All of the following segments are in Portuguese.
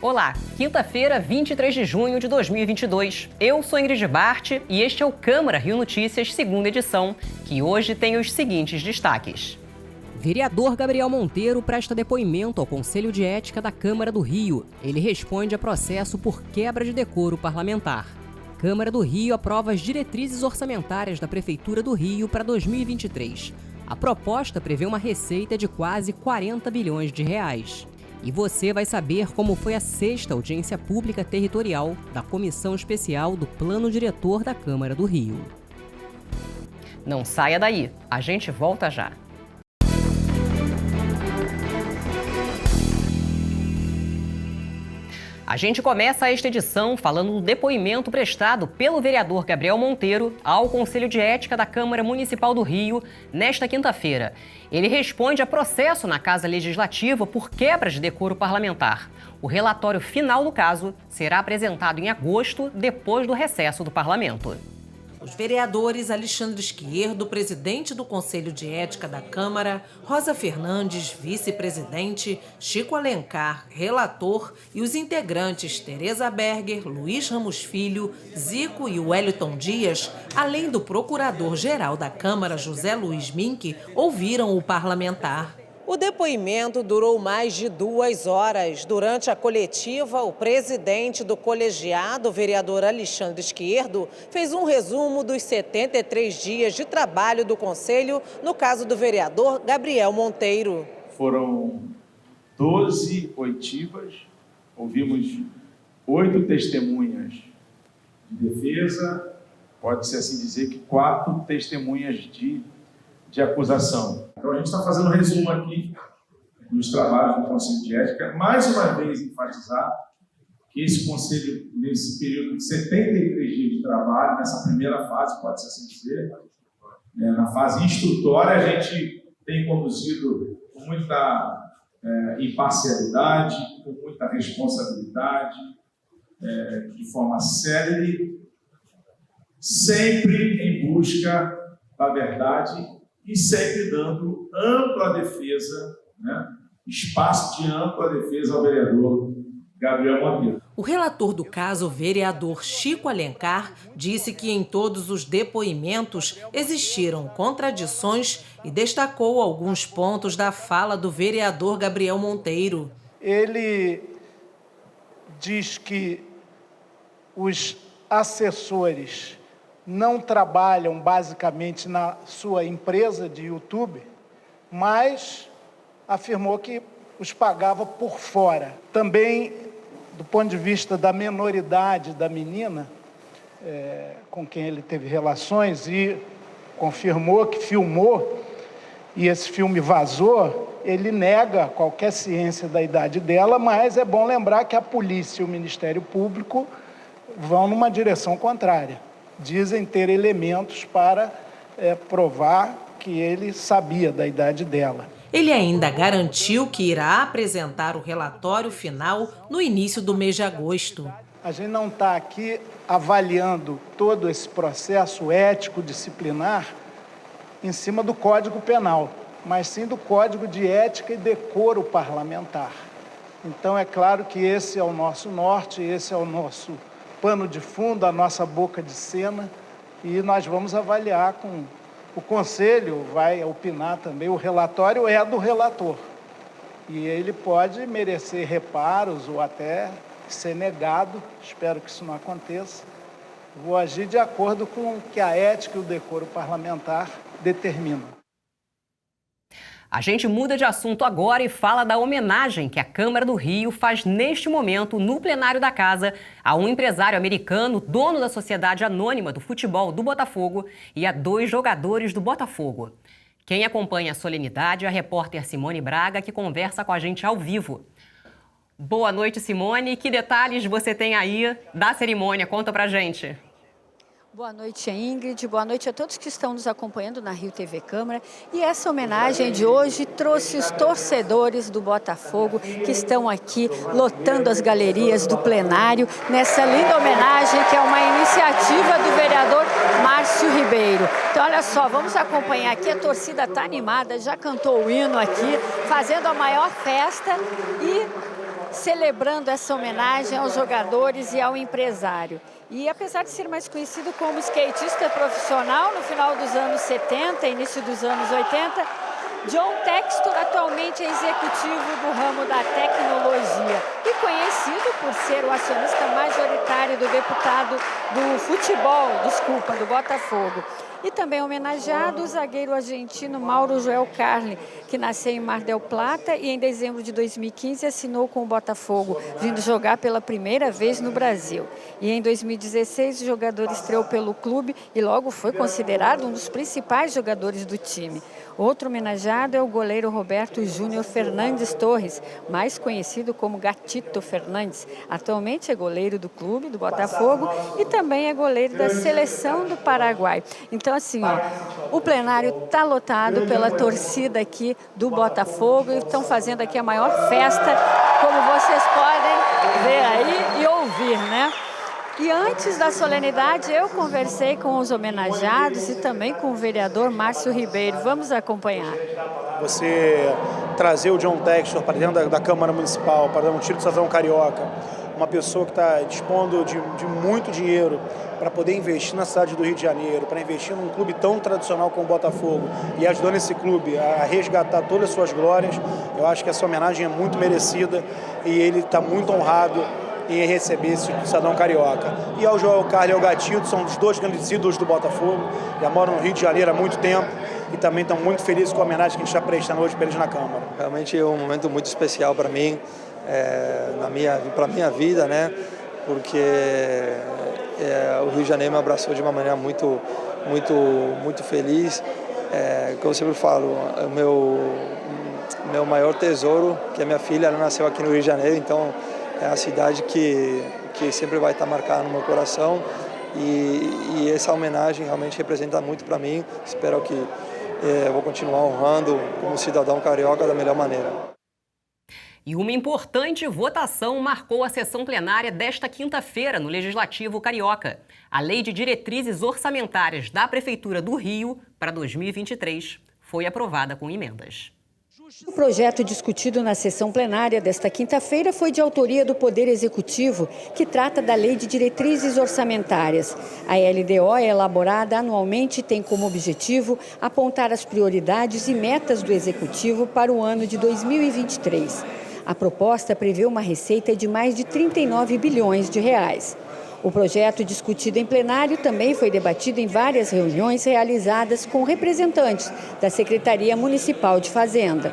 Olá, quinta-feira, 23 de junho de 2022. Eu sou Ingrid Bart e este é o Câmara Rio Notícias, segunda edição, que hoje tem os seguintes destaques. Vereador Gabriel Monteiro presta depoimento ao Conselho de Ética da Câmara do Rio. Ele responde a processo por quebra de decoro parlamentar. Câmara do Rio aprova as diretrizes orçamentárias da Prefeitura do Rio para 2023. A proposta prevê uma receita de quase 40 bilhões de reais. E você vai saber como foi a sexta audiência pública territorial da Comissão Especial do Plano Diretor da Câmara do Rio. Não saia daí, a gente volta já. A gente começa esta edição falando do depoimento prestado pelo vereador Gabriel Monteiro ao Conselho de Ética da Câmara Municipal do Rio nesta quinta-feira. Ele responde a processo na Casa Legislativa por quebra de decoro parlamentar. O relatório final do caso será apresentado em agosto, depois do recesso do Parlamento. Os vereadores Alexandre Esquierdo, presidente do Conselho de Ética da Câmara, Rosa Fernandes, vice-presidente, Chico Alencar, relator, e os integrantes Tereza Berger, Luiz Ramos Filho, Zico e Wellington Dias, além do procurador-geral da Câmara, José Luiz Minck, ouviram o parlamentar. O depoimento durou mais de 2 horas. Durante a coletiva, o presidente do colegiado, o vereador Alexandre Esquierdo, fez um resumo dos 73 dias de trabalho do Conselho no caso do vereador Gabriel Monteiro. Foram 12 oitivas, ouvimos 8 testemunhas de defesa, pode-se assim dizer que 4 testemunhas de acusação. Então, a gente está fazendo um resumo aqui dos trabalhos do Conselho de Ética. Mais uma vez, enfatizar que esse Conselho, nesse período de 73 dias de trabalho, nessa primeira fase, pode-se assim dizer, na fase instrutória, a gente tem conduzido com muita imparcialidade, com muita responsabilidade, de forma séria, sempre em busca da verdade e sempre dando ampla defesa, espaço de ampla defesa ao vereador Gabriel Monteiro. O relator do caso, o vereador Chico Alencar, disse que em todos os depoimentos existiram contradições e destacou alguns pontos da fala do vereador Gabriel Monteiro. Ele diz que os assessores não trabalham basicamente na sua empresa de YouTube, mas afirmou que os pagava por fora. Também, do ponto de vista da menoridade da menina, com quem ele teve relações e confirmou que filmou, e esse filme vazou, ele nega qualquer ciência da idade dela, mas é bom lembrar que a polícia e o Ministério Público vão numa direção contrária. Dizem ter elementos para provar que ele sabia da idade dela. Ele ainda garantiu que irá apresentar o relatório final no início do mês de agosto. A gente não está aqui avaliando todo esse processo ético-disciplinar em cima do Código Penal, mas sim do Código de Ética e Decoro Parlamentar. Então, é claro que esse é o nosso norte, esse é o nosso pano de fundo, a nossa boca de cena, e nós vamos avaliar com o Conselho, vai opinar também, o relatório é do relator, e ele pode merecer reparos ou até ser negado, espero que isso não aconteça. Vou agir de acordo com o que a ética e o decoro parlamentar determinam. A gente muda de assunto agora e fala da homenagem que a Câmara do Rio faz neste momento no plenário da casa a um empresário americano, dono da Sociedade Anônima do Futebol do Botafogo, e a 2 jogadores do Botafogo. Quem acompanha a solenidade é a repórter Simone Braga, que conversa com a gente ao vivo. Boa noite, Simone. Que detalhes você tem aí da cerimônia? Conta pra gente. Boa noite, Ingrid. Boa noite a todos que estão nos acompanhando na Rio TV Câmara. E essa homenagem de hoje trouxe os torcedores do Botafogo que estão aqui lotando as galerias do plenário nessa linda homenagem que é uma iniciativa do vereador Márcio Ribeiro. Então, olha só, vamos acompanhar aqui. A torcida está animada, já cantou o hino aqui, fazendo a maior festa e celebrando essa homenagem aos jogadores e ao empresário. E apesar de ser mais conhecido como skatista profissional no final dos anos 70, início dos anos 80, John Textor atualmente é executivo do ramo da tecnologia e conhecido por ser o acionista majoritário do deputado do futebol, do Botafogo. E também homenageado o zagueiro argentino Mauro Joel Carli, que nasceu em Mar del Plata e em dezembro de 2015 assinou com o Botafogo, vindo jogar pela primeira vez no Brasil. E em 2016 o jogador estreou pelo clube e logo foi considerado um dos principais jogadores do time. Outro homenageado é o goleiro Roberto Júnior Fernandes Torres, mais conhecido como Gatito Fernandes. Atualmente é goleiro do clube, do Botafogo, e também é goleiro da seleção do Paraguai. Então, assim, ó, o plenário está lotado pela torcida aqui do Botafogo e estão fazendo aqui a maior festa, como vocês podem ver aí e ouvir, né? E antes da solenidade, eu conversei com os homenageados e também com o vereador Márcio Ribeiro. Vamos acompanhar. Você trazer o John Textor para dentro da Câmara Municipal, para dar um tiro de cidadão carioca, uma pessoa que está dispondo de muito dinheiro para poder investir na cidade do Rio de Janeiro, para investir num clube tão tradicional como o Botafogo e ajudando esse clube a resgatar todas as suas glórias, eu acho que essa homenagem é muito merecida e ele está muito honrado em receber esse cidadão carioca. E ao Joel Carli e ao Gatito, são os dois grandes ídolos do Botafogo, já moram no Rio de Janeiro há muito tempo e também estão muito felizes com a homenagem que a gente está prestando hoje para eles na Câmara. Realmente é um momento muito especial para mim, para a minha vida, né? Porque o Rio de Janeiro me abraçou de uma maneira muito feliz. Que eu sempre falo, o meu maior tesouro, que é minha filha, ela nasceu aqui no Rio de Janeiro, então é a cidade que sempre vai estar marcada no meu coração e essa homenagem realmente representa muito para mim. Espero que eu vou continuar honrando como cidadão carioca da melhor maneira. E uma importante votação marcou a sessão plenária desta quinta-feira no Legislativo Carioca. A Lei de Diretrizes Orçamentárias da Prefeitura do Rio para 2023 foi aprovada com emendas. O projeto discutido na sessão plenária desta quinta-feira foi de autoria do Poder Executivo, que trata da Lei de Diretrizes Orçamentárias. A LDO é elaborada anualmente e tem como objetivo apontar as prioridades e metas do Executivo para o ano de 2023. A proposta prevê uma receita de mais de 39 bilhões de reais. O projeto discutido em plenário também foi debatido em várias reuniões realizadas com representantes da Secretaria Municipal de Fazenda.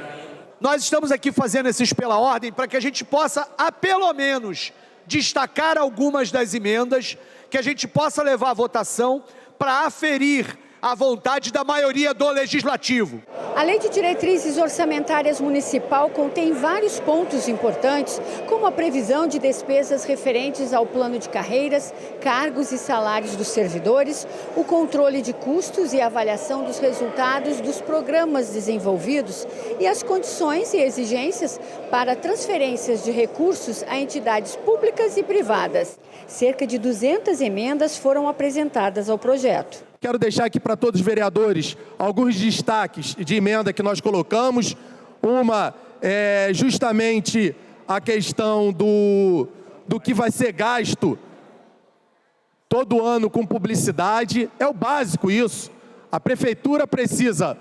Nós estamos aqui fazendo esses pela ordem para que a gente possa, pelo menos, destacar algumas das emendas, que a gente possa levar à votação para aferir a vontade da maioria do Legislativo. A Lei de Diretrizes Orçamentárias Municipal contém vários pontos importantes, como a previsão de despesas referentes ao plano de carreiras, cargos e salários dos servidores, o controle de custos e avaliação dos resultados dos programas desenvolvidos e as condições e exigências para transferências de recursos a entidades públicas e privadas. Cerca de 200 emendas foram apresentadas ao projeto. Quero deixar aqui para todos os vereadores alguns destaques de emenda que nós colocamos. Uma é justamente a questão do que vai ser gasto todo ano com publicidade. É o básico isso. A prefeitura precisa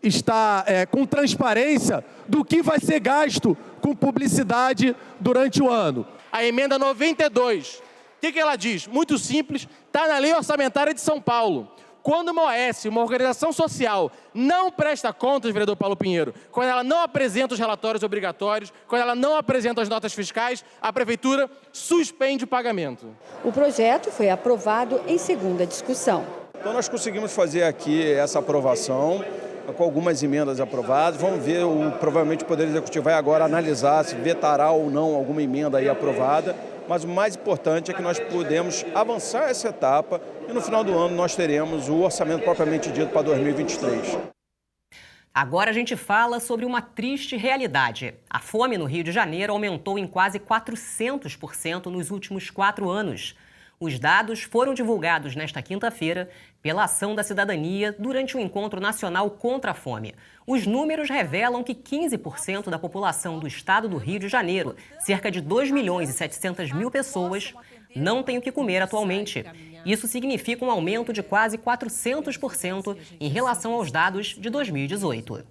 estar com transparência do que vai ser gasto com publicidade durante o ano. A emenda 92. O que ela diz? Muito simples, está na Lei Orçamentária de São Paulo. Quando uma OS, uma organização social, não presta contas, vereador Paulo Pinheiro, quando ela não apresenta os relatórios obrigatórios, quando ela não apresenta as notas fiscais, a Prefeitura suspende o pagamento. O projeto foi aprovado em segunda discussão. Então nós conseguimos fazer aqui essa aprovação, com algumas emendas aprovadas. Vamos ver, provavelmente o Poder Executivo vai agora analisar se vetará ou não alguma emenda aí aprovada. mas o mais importante é que nós podemos avançar essa etapa e no final do ano nós teremos o orçamento propriamente dito para 2023. Agora a gente fala sobre uma triste realidade. A fome no Rio de Janeiro aumentou em quase 400% nos últimos 4 anos. Os dados foram divulgados nesta quinta-feira pela Ação da Cidadania durante o Encontro Nacional contra a Fome. Os números revelam que 15% da população do estado do Rio de Janeiro, cerca de 2.700.000 pessoas, não tem o que comer atualmente. Isso significa um aumento de quase 400% em relação aos dados de 2018.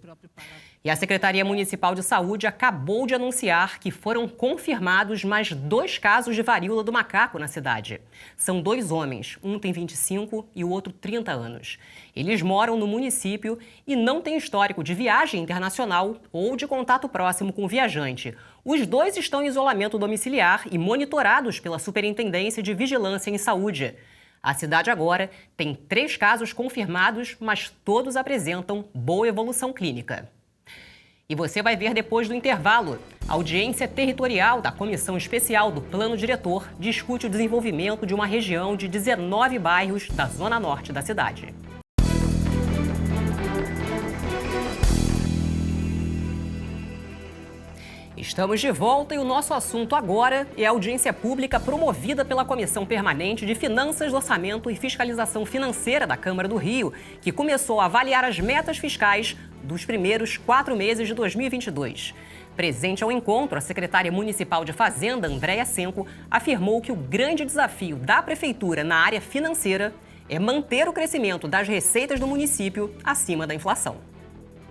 E a Secretaria Municipal de Saúde acabou de anunciar que foram confirmados mais 2 casos de varíola do macaco na cidade. São 2 homens, um tem 25 e o outro 30 anos. Eles moram no município e não têm histórico de viagem internacional ou de contato próximo com o viajante. Os 2 estão em isolamento domiciliar e monitorados pela Superintendência de Vigilância em Saúde. A cidade agora tem 3 casos confirmados, mas todos apresentam boa evolução clínica. E você vai ver depois do intervalo. A audiência territorial da Comissão Especial do Plano Diretor discute o desenvolvimento de uma região de 19 bairros da zona norte da cidade. Estamos de volta e o nosso assunto agora é a audiência pública promovida pela Comissão Permanente de Finanças, Orçamento e Fiscalização Financeira da Câmara do Rio, que começou a avaliar as metas fiscais dos primeiros 4 meses de 2022. Presente ao encontro, a secretária municipal de Fazenda, Andréia Senco, afirmou que o grande desafio da Prefeitura na área financeira é manter o crescimento das receitas do município acima da inflação.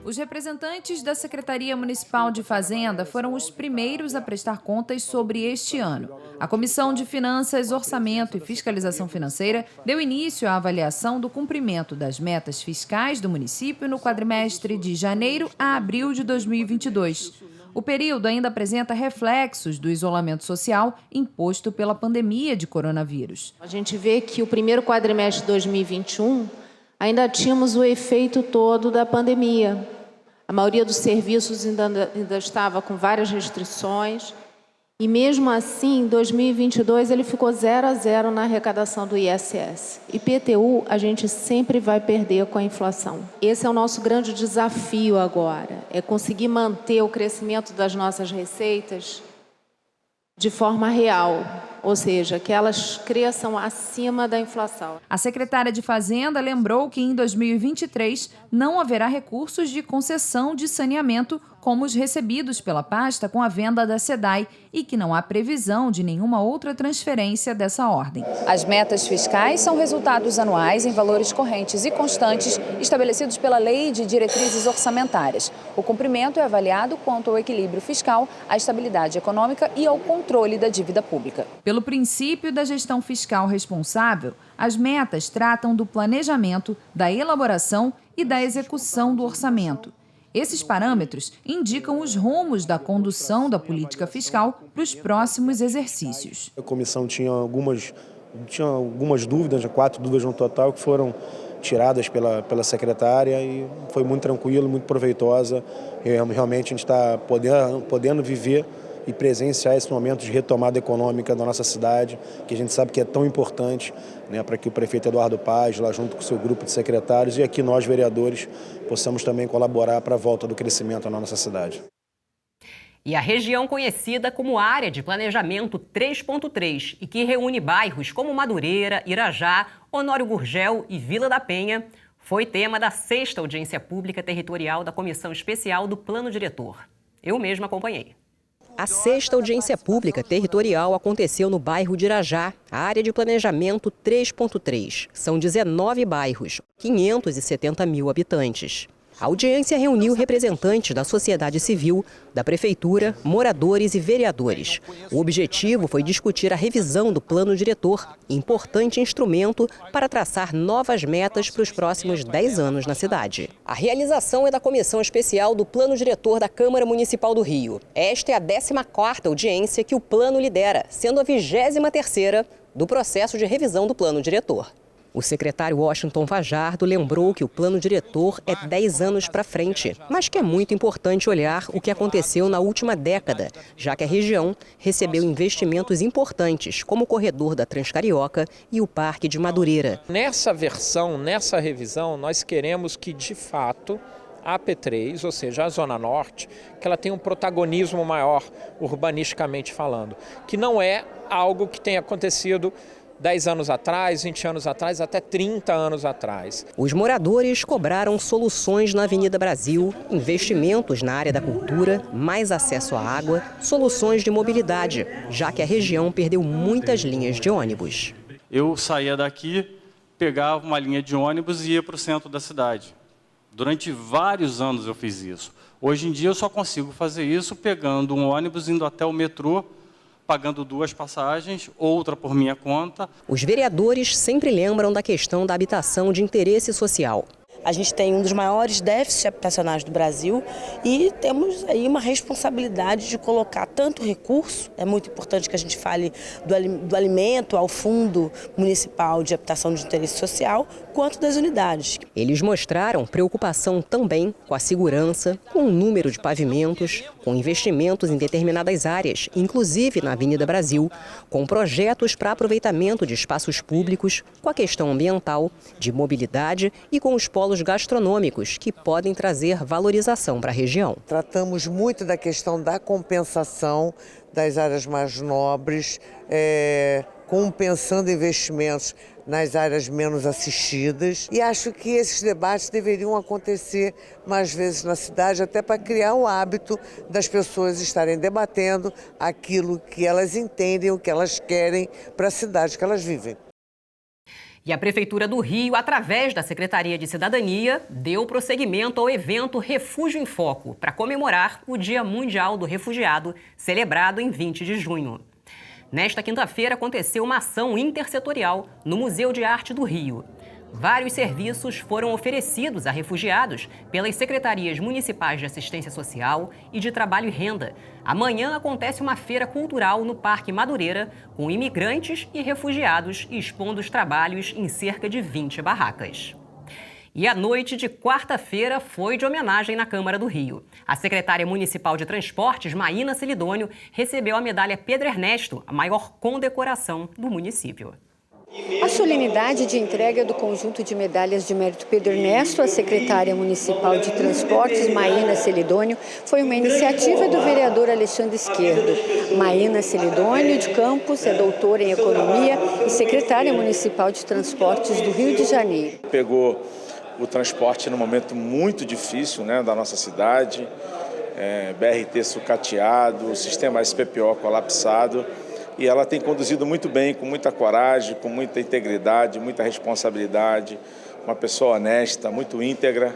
Os representantes da Secretaria Municipal de Fazenda foram os primeiros a prestar contas sobre este ano. A Comissão de Finanças, Orçamento e Fiscalização Financeira deu início à avaliação do cumprimento das metas fiscais do município no quadrimestre de janeiro a abril de 2022. O período ainda apresenta reflexos do isolamento social imposto pela pandemia de coronavírus. A gente vê que o primeiro quadrimestre de 2021 ainda tínhamos o efeito todo da pandemia. A maioria dos serviços ainda estava com várias restrições e, mesmo assim, em 2022 ele ficou 0-0 na arrecadação do ISS. IPTU a gente sempre vai perder com a inflação. Esse é o nosso grande desafio agora, é conseguir manter o crescimento das nossas receitas de forma real, ou seja, que elas cresçam acima da inflação. A secretária de Fazenda lembrou que em 2023 não haverá recursos de concessão de saneamento como os recebidos pela pasta com a venda da SEDAI e que não há previsão de nenhuma outra transferência dessa ordem. As metas fiscais são resultados anuais em valores correntes e constantes estabelecidos pela Lei de Diretrizes Orçamentárias. O cumprimento é avaliado quanto ao equilíbrio fiscal, à estabilidade econômica e ao controle da dívida pública. Pelo princípio da gestão fiscal responsável, as metas tratam do planejamento, da elaboração e da execução do orçamento. Esses parâmetros indicam os rumos da condução da política fiscal para os próximos exercícios. A comissão tinha algumas dúvidas, 4 dúvidas no total, que foram tiradas pela secretária e foi muito tranquilo, muito proveitosa. Realmente a gente está podendo viver e presenciar esse momento de retomada econômica da nossa cidade, que a gente sabe que é tão importante, né, para que o prefeito Eduardo Paz, lá junto com o seu grupo de secretários, e aqui nós, vereadores, possamos também colaborar para a volta do crescimento na nossa cidade. E a região conhecida como Área de Planejamento 3.3 e que reúne bairros como Madureira, Irajá, Honório Gurgel e Vila da Penha, foi tema da 6ª audiência pública territorial da Comissão Especial do Plano Diretor. Eu mesma acompanhei. A 6ª audiência pública territorial aconteceu no bairro de Irajá, a Área de Planejamento 3.3. São 19 bairros, 570 mil habitantes. A audiência reuniu representantes da sociedade civil, da prefeitura, moradores e vereadores. O objetivo foi discutir a revisão do plano diretor, importante instrumento para traçar novas metas para os próximos 10 anos na cidade. A realização é da Comissão Especial do Plano Diretor da Câmara Municipal do Rio. Esta é a 14ª audiência que o plano lidera, sendo a 23ª do processo de revisão do plano diretor. O secretário Washington Fajardo lembrou que o plano diretor é 10 anos para frente, mas que é muito importante olhar o que aconteceu na última década, já que a região recebeu investimentos importantes, como o corredor da Transcarioca e o Parque de Madureira. Nessa versão, nessa revisão, nós queremos que, de fato, a AP3, ou seja, a Zona Norte, que ela tenha um protagonismo maior, urbanisticamente falando, que não é algo que tenha acontecido 10 anos atrás, 20 anos atrás, até 30 anos atrás. Os moradores cobraram soluções na Avenida Brasil, investimentos na área da cultura, mais acesso à água, soluções de mobilidade, já que a região perdeu muitas linhas de ônibus. Eu saía daqui, pegava uma linha de ônibus e ia para o centro da cidade. Durante vários anos eu fiz isso. Hoje em dia eu só consigo fazer isso pegando um ônibus, indo até o metrô, pagando 2 passagens, outra por minha conta. Os vereadores sempre lembram da questão da habitação de interesse social. A gente tem um dos maiores déficits habitacionais do Brasil e temos aí uma responsabilidade de colocar tanto recurso, é muito importante que a gente fale do alimento ao Fundo Municipal de Habitação de Interesse Social, quanto das unidades. Eles mostraram preocupação também com a segurança, com o número de pavimentos, com investimentos em determinadas áreas, inclusive na Avenida Brasil, com projetos para aproveitamento de espaços públicos, com a questão ambiental, de mobilidade e com os polos gastronômicos que podem trazer valorização para a região. Tratamos muito da questão da compensação das áreas mais nobres, compensando investimentos nas áreas menos assistidas. E acho que esses debates deveriam acontecer mais vezes na cidade, até para criar o hábito das pessoas estarem debatendo aquilo que elas entendem, o que elas querem para a cidade que elas vivem. E a Prefeitura do Rio, através da Secretaria de Cidadania, deu prosseguimento ao evento Refúgio em Foco, para comemorar o Dia Mundial do Refugiado, celebrado em 20 de junho. Nesta quinta-feira aconteceu uma ação intersetorial no Museu de Arte do Rio. Vários serviços foram oferecidos a refugiados pelas Secretarias Municipais de Assistência Social e de Trabalho e Renda. Amanhã acontece uma feira cultural no Parque Madureira, com imigrantes e refugiados expondo os trabalhos em cerca de 20 barracas. E a noite de quarta-feira foi de homenagem na Câmara do Rio. A secretária municipal de Transportes, Maína Celidônio, recebeu a medalha Pedro Ernesto, a maior condecoração do município. A solenidade de entrega do conjunto de medalhas de mérito Pedro Ernesto à secretária municipal de Transportes, Maína Celidônio, foi uma iniciativa do vereador Alexandre Esquerdo. Maína Celidônio de Campos é doutora em Economia e secretária municipal de Transportes do Rio de Janeiro. Pegou o transporte num momento muito difícil, da nossa cidade, BRT sucateado, o sistema SPPO colapsado. E ela tem conduzido muito bem, com muita coragem, com muita integridade, muita responsabilidade, uma pessoa honesta, muito íntegra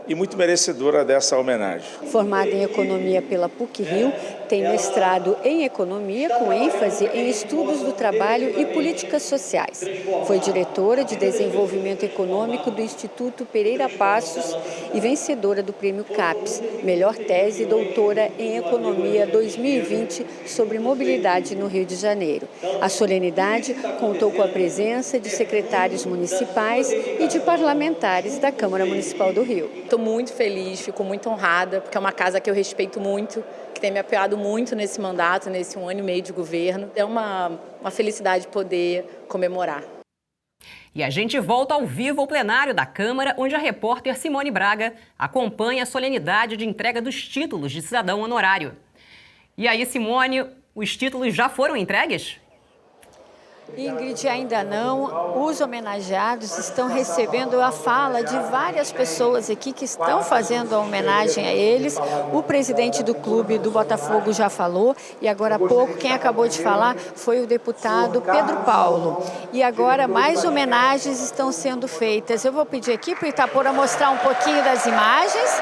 e muito merecedora dessa homenagem. Formada em Economia pela PUC-Rio, tem mestrado em Economia com ênfase em estudos do trabalho e políticas sociais. Foi diretora de Desenvolvimento Econômico do Instituto Pereira Passos e vencedora do Prêmio CAPES, melhor tese doutora em Economia 2020 sobre mobilidade no Rio de Janeiro. A solenidade contou com a presença de secretários municipais e de parlamentares da Câmara Municipal do Rio. Estou muito feliz, fico muito honrada, porque é uma casa que eu respeito muito, que tem me apoiado muito nesse mandato, nesse 1 ano e meio de governo. É uma felicidade poder comemorar. E a gente volta ao vivo ao plenário da Câmara, onde a repórter Simone Braga acompanha a solenidade de entrega dos títulos de cidadão honorário. E aí, Simone, os títulos já foram entregues? Ingrid, ainda não. Os homenageados estão recebendo a fala de várias pessoas aqui que estão fazendo a homenagem a eles. O presidente do clube do Botafogo já falou e agora há pouco quem acabou de falar foi o deputado Pedro Paulo. E agora mais homenagens estão sendo feitas. Eu vou pedir aqui para o Itapora mostrar um pouquinho das imagens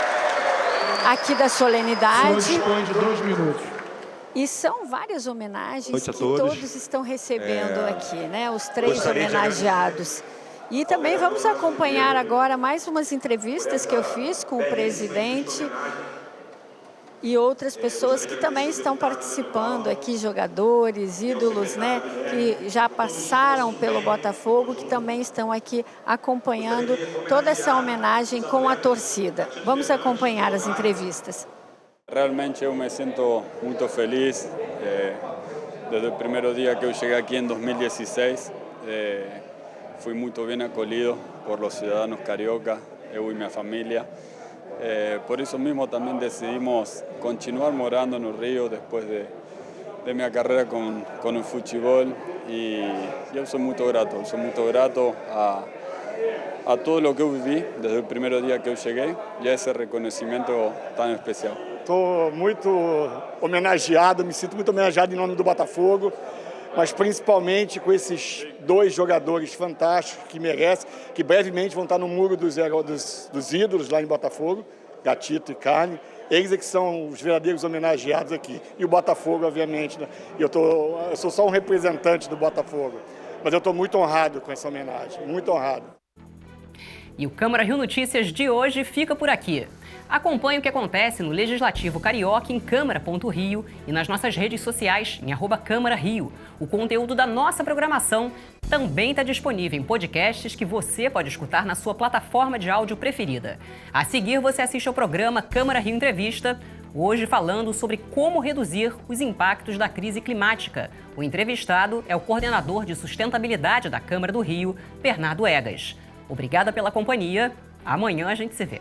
aqui da solenidade. O senhor dispõe de 2 minutos. E são várias homenagens que todos estão recebendo aqui, os 3 homenageados. E também vamos acompanhar agora mais umas entrevistas que eu fiz com o presidente e outras pessoas que também estão participando aqui, jogadores, ídolos, né, que já passaram pelo Botafogo, que também estão aqui acompanhando toda essa homenagem com a torcida. Vamos acompanhar as entrevistas. Realmente eu me sinto muito feliz. Desde o primeiro dia que eu cheguei aqui em 2016, fui muito bem acolhido por los ciudadanos carioca, eu e minha família. Por isso mesmo também decidimos continuar morando no Rio depois de minha carreira com o futebol, e eu sou muito grato a tudo o que eu vivi desde o primeiro dia que eu cheguei e a esse reconhecimento tão especial. Estou muito homenageado, me sinto muito homenageado em nome do Botafogo, mas principalmente com esses dois jogadores fantásticos que merecem, que brevemente vão estar no muro dos ídolos lá em Botafogo, Gatito e Carne. Eles é que são os verdadeiros homenageados aqui. E o Botafogo, obviamente, né? Eu sou só um representante do Botafogo, mas eu estou muito honrado com essa homenagem, muito honrado. E o Câmara Rio Notícias de hoje fica por aqui. Acompanhe o que acontece no Legislativo Carioca em Câmara.rio e nas nossas redes sociais em @CâmaraRio. O conteúdo da nossa programação também está disponível em podcasts que você pode escutar na sua plataforma de áudio preferida. A seguir, você assiste ao programa Câmara Rio Entrevista, hoje falando sobre como reduzir os impactos da crise climática. O entrevistado é o coordenador de sustentabilidade da Câmara do Rio, Bernardo Egas. Obrigada pela companhia. Amanhã a gente se vê.